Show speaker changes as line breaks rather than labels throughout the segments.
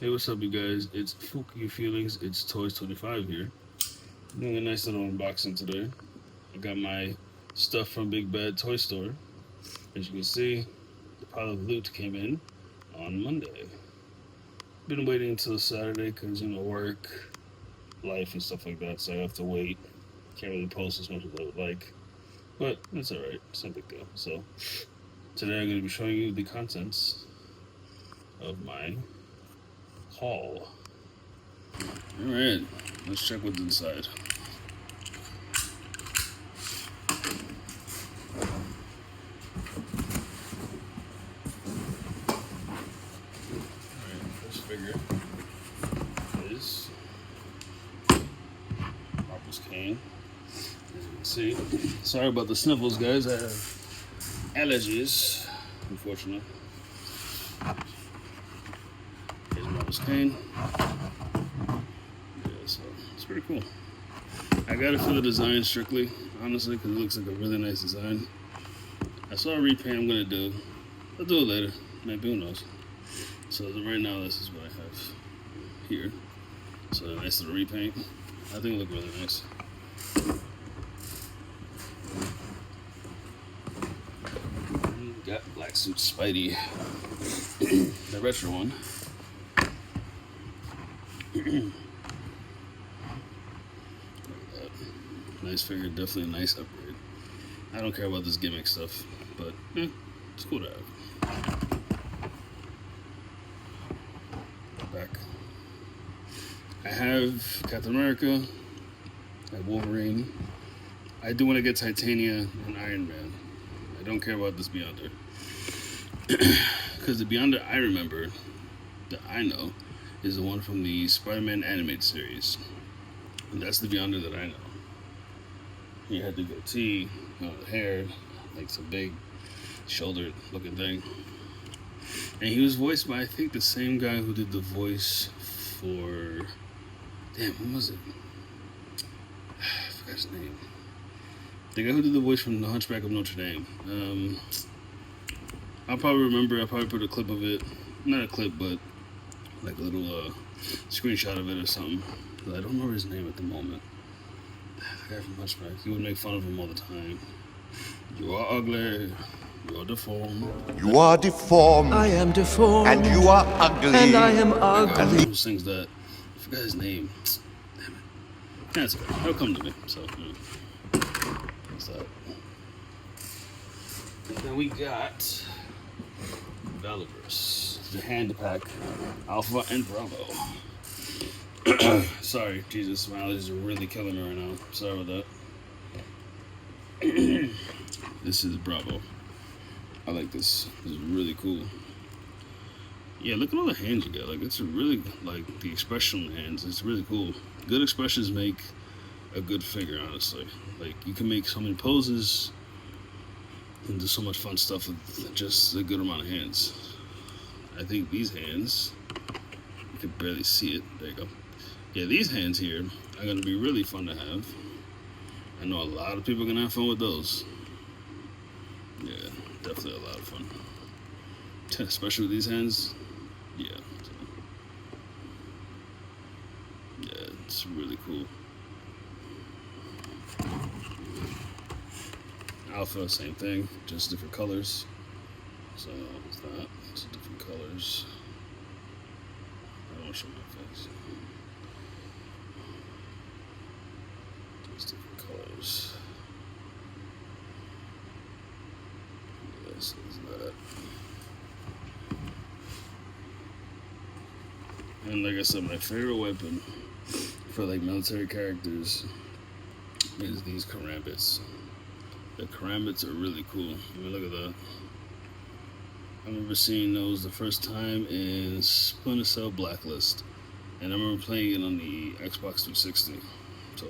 Hey, what's up, you guys? It's Fuki Feelings. It's Toys25 here. Doing a nice little unboxing today. I got my stuff from Big Bad Toy Store. As you can see, the pile of loot came in on Monday. Been waiting until Saturday because, work, life, and stuff like that, so I have to wait. Can't really post as much as I would like. But it's alright. It's no big deal. So, today I'm going to be showing you the contents of my haul. Alright, let's check what's inside. Alright, first figure is Marcus Kane. As you can see. Sorry about the sniffles, guys. I have allergies, unfortunately. Here's Marcus Kane. Yeah, so it's pretty cool. I got it for the design strictly, honestly, because it looks like a really nice design. I saw a repaint I'm going to do. I'll do it later. Maybe, who knows. So right now, this is what I have here. So a nice little repaint. I think it looked really nice. Got Black Suit Spidey, the retro one. Nice figure, definitely a nice upgrade. I don't care about this gimmick stuff, but it's cool to have. Back. I have Captain America, I have Wolverine. I do want to get Titania and Iron Man. I don't care about this Beyonder. Because the Beyonder I remember, that I know, is the one from the Spider-Man animated series. And that's the Beyonder that I know. He had the goatee, hair, like some big shouldered looking thing. And he was voiced by, I think, the same guy who did the voice for... Damn, what was it? I forgot his name. The guy who did the voice from The Hunchback of Notre Dame. I'll probably remember. I'll probably put a clip of it. Not a clip, but like a little screenshot of it or something. But I don't remember his name at the moment. The guy from Hunchback. He would make fun of him all the time. You are ugly. You are deformed.
You are deformed.
I am deformed.
And you are ugly.
And I am
The guy
ugly.
who sings that. I forgot his name. Damn it. That's okay. He'll come to me. So, what's that? And then we got Valiverse, the hand pack, Alpha and Bravo. Sorry, Jesus, my allergies are really killing me right now. Sorry about that. This is Bravo. I like this. This is really cool. Yeah, look at all the hands you got. Like, it's really, like, the expression on the hands. It's really cool. Good expressions make a good figure, honestly. Like, you can make so many poses and do so much fun stuff with just a good amount of hands. I think these hands, you can barely see it. There you go. Yeah, these hands here are going to be really fun to have. I know a lot of people are going to have fun with those. Yeah, definitely a lot of fun. Especially with these hands. Yeah. Yeah, it's really cool. Alpha, same thing, just different colors. So what's that? It's different colors. I don't want to show my face. Just different colors. This is that. And like I said, my favorite weapon for like military characters is these karambits. The karambits are really cool. I mean, look at that. I remember seeing those the first time in Splinter Cell Blacklist, and I remember playing it on the Xbox 360. So,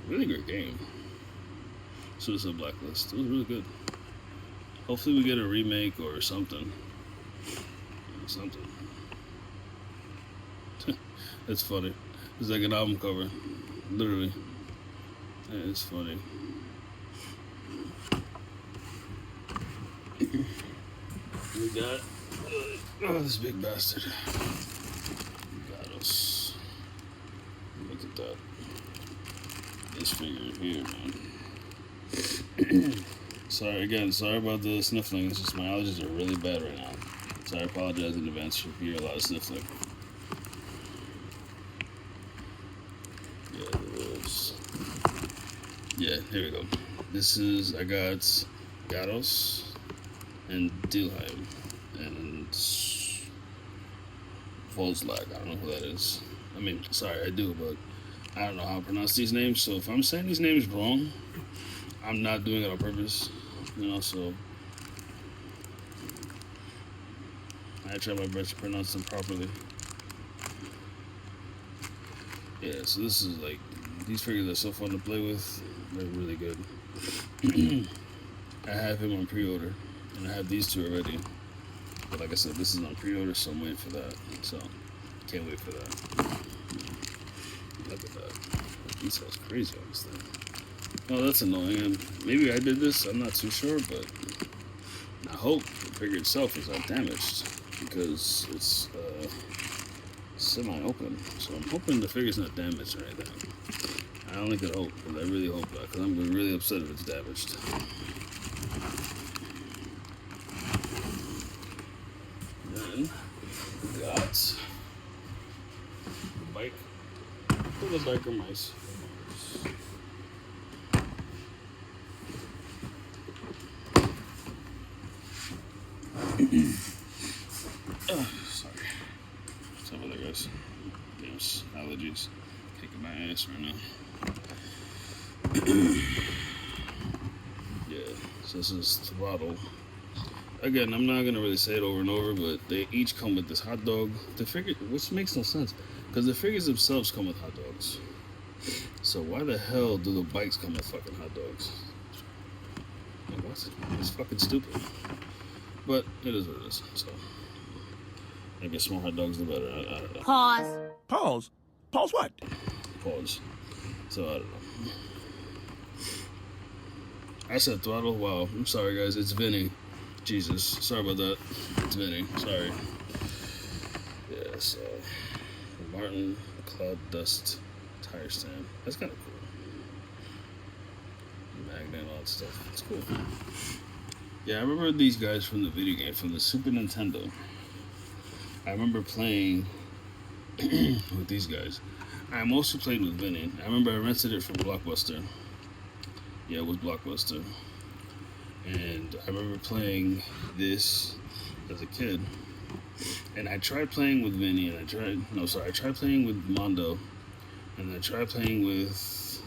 really great game. Splinter Cell Blacklist. It was really good. Hopefully we get a remake or something. Something. It's funny. It's like an album cover. Literally. Yeah, it's funny. We got this big bastard. about that. This figure here, man. Sorry about the sniffling. It's just my allergies are really bad right now. So I apologize in advance if you hear a lot of sniffling. Yeah, here we go. I got Gyarados and Dilheim and Volzlag. I don't know who that is. I mean, sorry, I do, but I don't know how to pronounce these names. So if I'm saying these names wrong, I'm not doing it on purpose. So I try my best to pronounce them properly. Yeah, so this is like, these figures are so fun to play with. They're really good. I have him on pre-order, and I have these two already. But like I said, this is on pre-order, so I'm waiting for that. So, can't wait for that. Look at that. Detail's crazy on this thing. Oh, that's annoying. And maybe I did this, I'm not too sure, but I hope the figure itself is not damaged, because it's semi-open. So I'm hoping the figure's not damaged or anything. I only could hope, but I really hope not, because I'm really upset if it's damaged. Then we got the bike. For the biker mice. Sorry. What's up with that, guys? There's allergies kicking my ass right now. Yeah, so this is Throttle. Again, I'm not gonna really say it over and over, but they each come with this hot dog. The figure, which makes no sense, because the figures themselves come with hot dogs. So why the hell do the bikes come with fucking hot dogs? Like, what? It's fucking stupid. But it is what it is. So I guess more hot dogs the better. I don't know.
Pause.
Pause? Pause what?
Pause. So I don't know. I said Throttle. Wow. I'm sorry, guys. It's Vinny. Jesus. Sorry about that. It's Vinny. Sorry. Yeah, so Martin Cloud Dust tire stand. That's kind of cool. Magnet and all that stuff. It's cool. Yeah, I remember these guys from the video game, from the Super Nintendo. I remember playing with these guys. I mostly played with Vinny. I remember I rented it from Blockbuster. Yeah, it was Blockbuster. And I remember playing this as a kid. And I tried playing with Vinny, and I tried playing with Mondo. And I tried playing with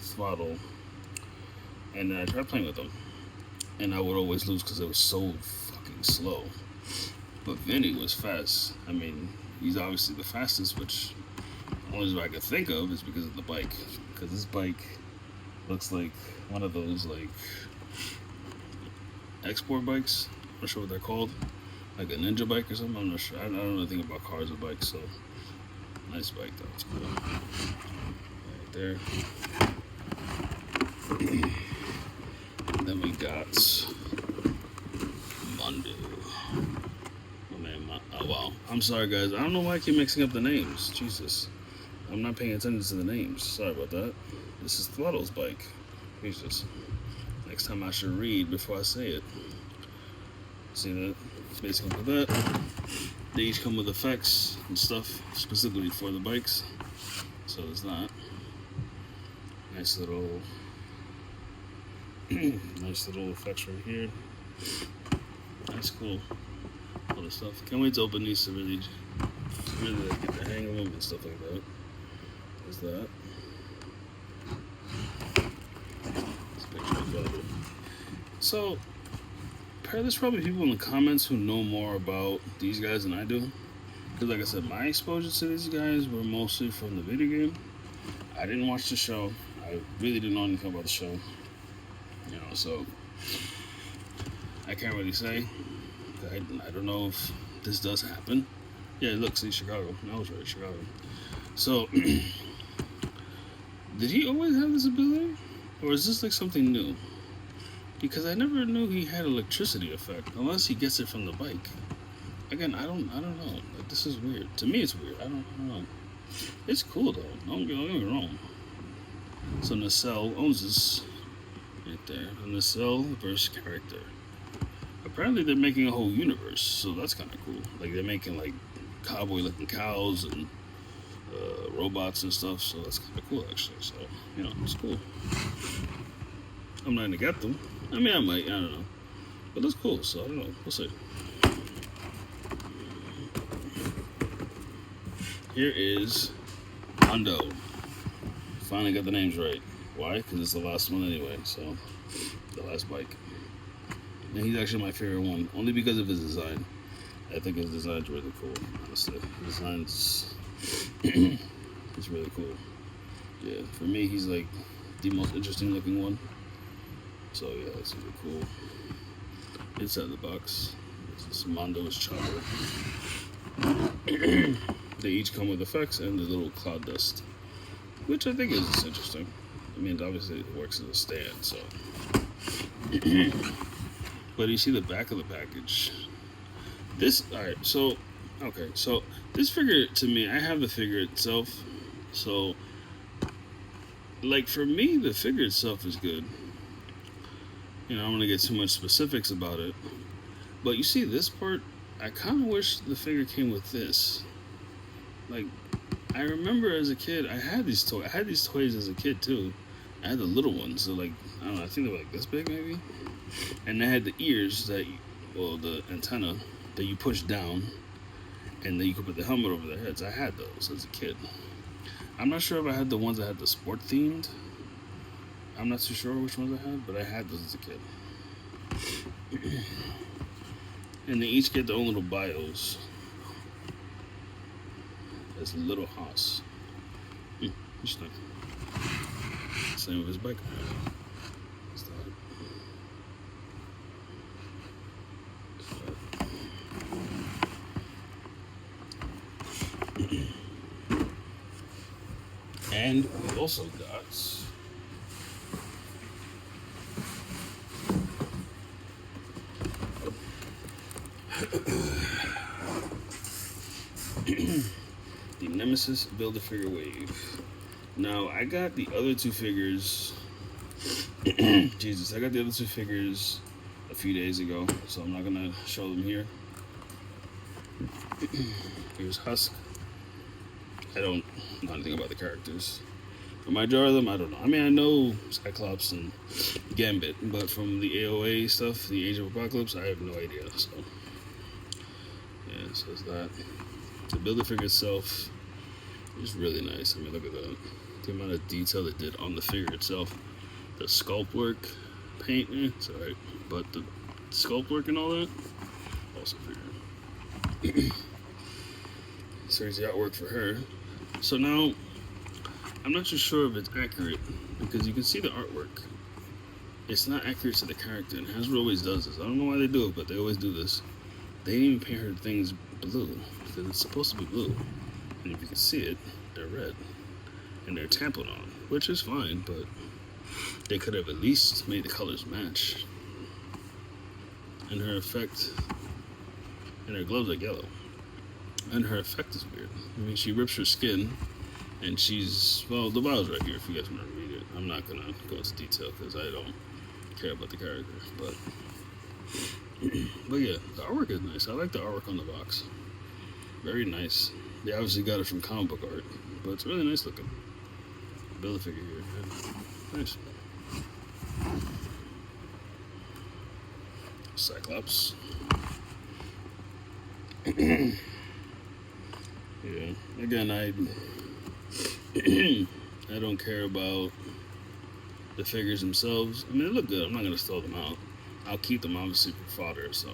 Throttle. And then I tried playing with them. And I would always lose because it was so fucking slow. But Vinny was fast. I mean, he's obviously the fastest, which the only reason I could think of is because of the bike. Because this bike looks like one of those, like, export bikes. I'm not sure what they're called. Like a ninja bike or something. I'm not sure. I don't know anything about cars or bikes, so nice bike though. It's cool. Right there. Then we got Mondo. Oh wow. I'm sorry guys. I don't know why I keep mixing up the names. Jesus. I'm not paying attention to the names. Sorry about that. This is Throttle's bike. Jesus. Next time I should read before I say it. See that? It's basically that. They each come with effects and stuff specifically for the bikes. So there's that. Nice little effects right here. That's cool. All this stuff. Can't wait to open these to really like, get the hang of them and stuff like that. There's that. This picture of it. So there's probably people in the comments who know more about these guys than I do. Because like I said, my exposure to these guys were mostly from the video game. I didn't watch the show. I really didn't know anything about the show. You know, so I can't really say. I don't know if this does happen. Yeah, look, see, Chicago. I was right, Chicago. So, did he always have this ability? Or is this like something new? Because I never knew he had electricity effect, unless he gets it from the bike. Again, I don't know. Like, this is weird. To me, it's weird. I don't know. It's cool though. Don't get me wrong. So Nacelle owns this right there. A Nacelle verse character. Apparently they're making a whole universe, so that's kind of cool. Like they're making like cowboy-looking cows and robots and stuff. So that's kind of cool actually. So it's cool. I'm not gonna get them. I mean, I might. I don't know. But that's cool. So I don't know. We'll see. Here is Hondo. Finally got the names right. Why? Because it's the last one anyway. So the last bike. And he's actually my favorite one, only because of his design. I think his design's really cool. Honestly, his design's it's really cool. Yeah, for me, he's like the most interesting looking one. So yeah, it's really cool. Inside the box, this is Mondo's chopper. They each come with effects and the little cloud dust, which I think is interesting. I mean, obviously it works as a stand, so. But you see the back of the package. Alright, so this figure, to me, I have the figure itself. So, like, for me, the figure itself is good. I don't want to get too much specifics about it. But you see this part, I kind of wish the figure came with this. Like, I remember as a kid, I had these toys. I had these toys as a kid, too. I had the little ones. So, like, I don't know, I think they were like this big, maybe? And they had the ears the antenna that you push down, and then you could put the helmet over their heads. I had those as a kid. I'm not sure if I had the ones that had the sport themed. I'm not too sure which ones I had, but I had those as a kid. And they each get their own little bios. As Little Haas. Interesting. Same with his bike. And we also got the Nemesis Build-A-Figure Wave. Now, I got the other two figures. Jesus, I got the other two figures a few days ago, so I'm not gonna show them here. Here's Husk. I don't know anything about the characters. From I draw them, I don't know. I mean, I know Cyclops and Gambit, but from the AOA stuff, the Age of Apocalypse, I have no idea. So, yeah, so it's that. The Build-A-Figure itself is really nice. I mean, look at that. The amount of detail they did on the figure itself. The sculpt work, paint, it's alright. But the sculpt work and all that, also figure. So here's the artwork for her. So now, I'm not too sure if it's accurate, because you can see the artwork. It's not accurate to the character, and Hasbro always does this. I don't know why they do it, but they always do this. They didn't even paint her things blue, because it's supposed to be blue. And if you can see it, they're red. And they're tamponed on, which is fine, but they could have at least made the colors match. And her effect, and her gloves are yellow. And her effect is weird. I mean, she rips her skin, and she's, well, the bio's right here if you guys want to read it. I'm not going to go into detail because I don't care about the character. But yeah, the artwork is nice. I like the artwork on the box. Very nice. They obviously got it from comic book art, but it's really nice looking. Build-A-Figure here. Yeah. Nice. Cyclops. Yeah. Again, I don't care about the figures themselves. I mean, they look good. I'm not gonna throw them out. I'll keep them obviously for fodder. So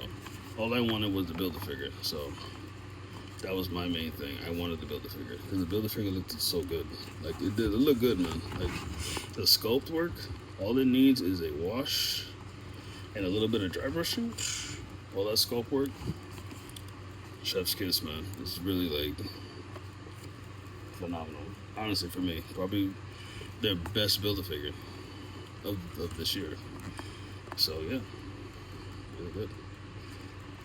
all I wanted was to build a figure. So that was my main thing. I wanted to build a figure because the Build-A-Figure looked so good. Like it did. It looked good, man. Like the sculpt work. All it needs is a wash and a little bit of dry brushing. All that sculpt work. Chef's kiss, man. It's really like phenomenal. Honestly, for me, probably their best Build-A-Figure of this year. So yeah, really good.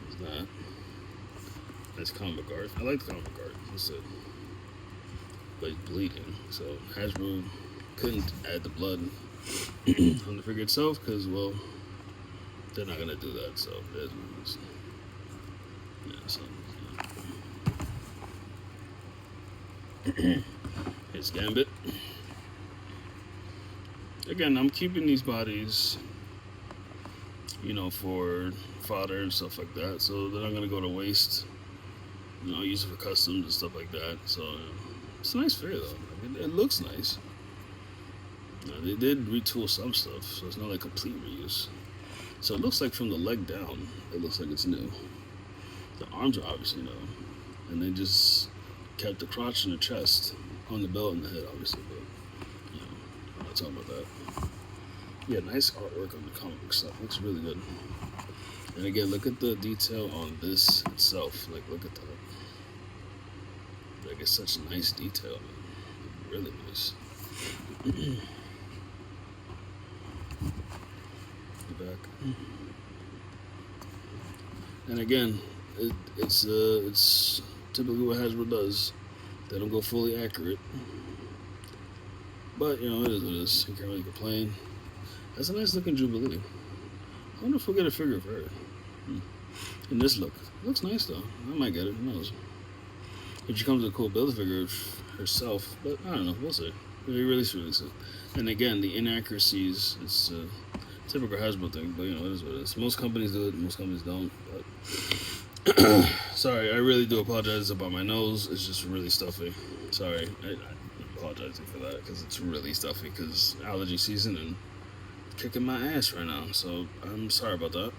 There's that. Nice comic art. I like the comic art. That's it. But it's bleeding. So Hasbro couldn't add the blood on the figure itself because, well, they're not gonna do that. So there's what it is. Yeah, so. Here's Gambit. Again, I'm keeping these bodies, you know, for fodder and stuff like that, so they're not gonna go to waste. You know, use it for customs and stuff like that. So it's a nice figure though. Like, it looks nice. They did retool some stuff, so it's not like complete reuse. So it looks like from the leg down, it looks like it's new. The arms are obviously new, and they just kept the crotch and the chest on the belt and the head, obviously. But you know, I'm not talking about that. Yeah, nice artwork on the comic book stuff. Looks really good. And again, look at the detail on this itself. Like, look at that. Like, it's such nice detail, man. Really nice. The back. And again, it's typically what Hasbro does. They don't go fully accurate. But, you know, it is what it is. You can't really complain. That's a nice looking Jubilee. I wonder if we'll get a figure of her. In this look. It looks nice though. I might get it. Who knows? If she comes with a cool build figure herself. But I don't know. We'll see. If they release it. And again, the inaccuracies, it's a typical Hasbro thing. But, you know, it is what it is. Most companies do it. Most companies don't. But sorry, I really do apologize about my nose. It's just really stuffy. Sorry. I'm apologizing for that because it's really stuffy because allergy season and kicking my ass right now, so I'm sorry about that.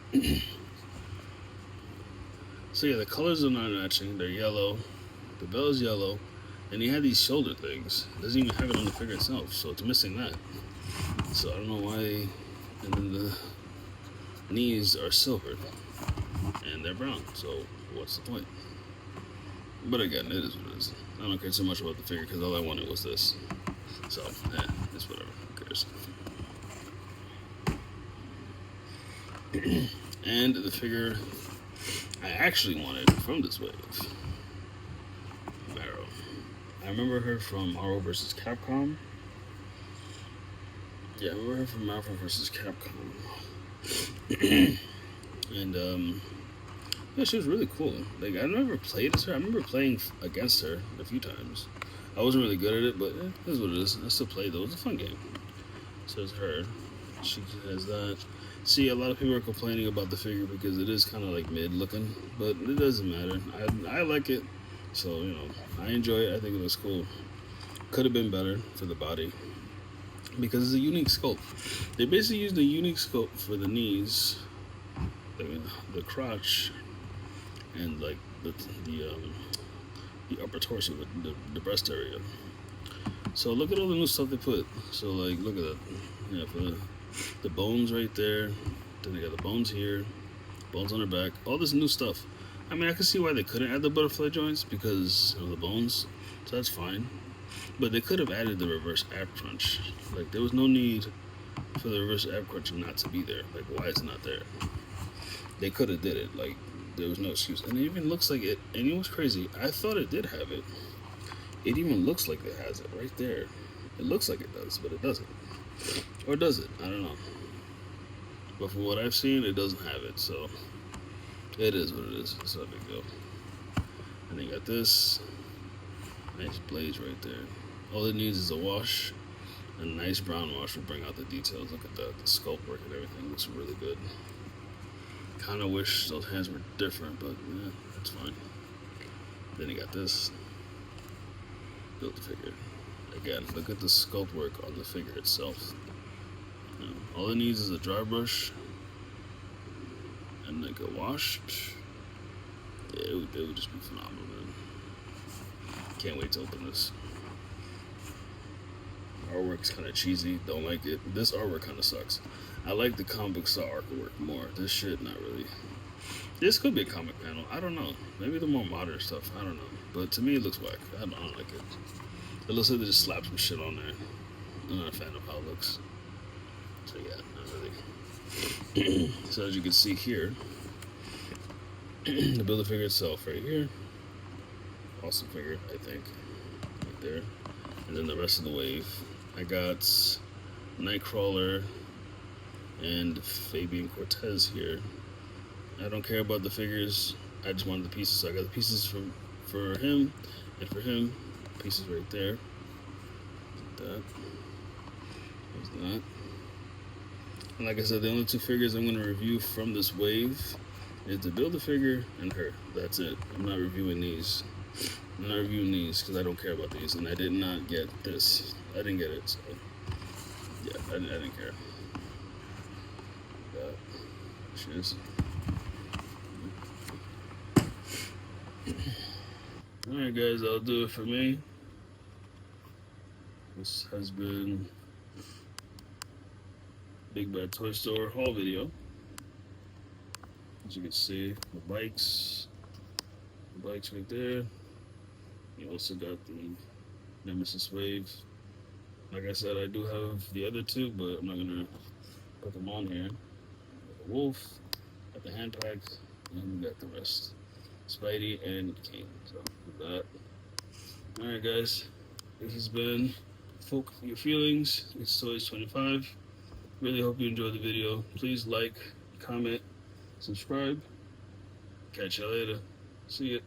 So yeah, the colors are not matching. They're yellow. The bell is yellow, and he had these shoulder things. It doesn't even have it on the figure itself, so it's missing that. So I don't know why. And then the knees are silvered, and they're brown. So what's the point? But again, it is what it is. I don't care so much about the figure because all I wanted was this. So it's whatever. Who cares? And the figure I actually wanted from this wave, Marrow. I remember her from Marvel vs. Capcom. Yeah, I remember her from Marvel vs. Capcom. And yeah, she was really cool. Like, I never played as her. I remember playing against her a few times. I wasn't really good at it, but that's what it is. I still played though. It was a fun game. So it's her. She has that. See, a lot of people are complaining about the figure because it is kind of like mid looking, but it doesn't matter. I like it, so you know, I enjoy it. I think it looks cool. Could have been better for the body because it's a unique sculpt. They basically used a unique sculpt for the knees, the crotch, and like the upper torso, the breast area. So look at all the new stuff they put. So like, look at that. Yeah, for the bones right there. Then they got the bones here, bones on her back. All this new stuff. I mean, I can see why they couldn't add the butterfly joints because of the bones. So that's fine. But they could have added the reverse ab crunch. Like, there was no need for the reverse ab crunch not to be there. Like, why is it not there? They could have did it. Like, there was no excuse. And it even looks like it. And it was crazy. I thought it did have it. It even looks like it has it right there. It looks like it does, but it doesn't. Or does it? I don't know. But from what I've seen, it doesn't have it, so it is what it is. It's not a big deal. And they got this nice blades right there. All it needs is a wash, a nice brown wash will bring out the details. Look at that, the sculpt work and everything looks really good. Kind of wish those hands were different, but yeah, that's fine. Then you got this. Build the figure. Again, look at the sculpt work on the figure itself. You know, all it needs is a dry brush and like a wash. Yeah, it would just be phenomenal, man. Can't wait to open this. Artwork's kind of cheesy. Don't like it. This artwork kind of sucks. I like the comic book style artwork more. This shit, not really. This could be a comic panel. I don't know. Maybe the more modern stuff. I don't know. But to me, it looks whack. I don't like it. It looks like they just slapped some shit on there. I'm not a fan of how it looks. So yeah, not really. So as you can see here, the Build-A-Figure itself right here. Awesome figure, I think. Right there. And then the rest of the wave I got Nightcrawler and Fabian Cortez here. I don't care about the figures. I just wanted the pieces. So I got the pieces for him and for him. Pieces right there. That. There's that. And like I said, the only two figures I'm going to review from this wave is the Build-A-Figure and her. That's it. I'm not reviewing these. I'm not reviewing these because I don't care about these. And I did not get this. I didn't get it. So yeah, I didn't care. Cheers. Alright guys, that'll do it for me. This has been Big Bad Toy Store haul video. As you can see, the bikes right there. You also got the Nemesis Wave. Like I said, I do have the other two, but I'm not gonna put them on here. Got the Wolf, got the Hand Pack, and we got the rest. Spidey and King. So with that. Alright guys, this has been Folk Your Feelings. It's Toys25. Really hope you enjoyed the video. Please like, comment, subscribe. Catch y'all later. See ya.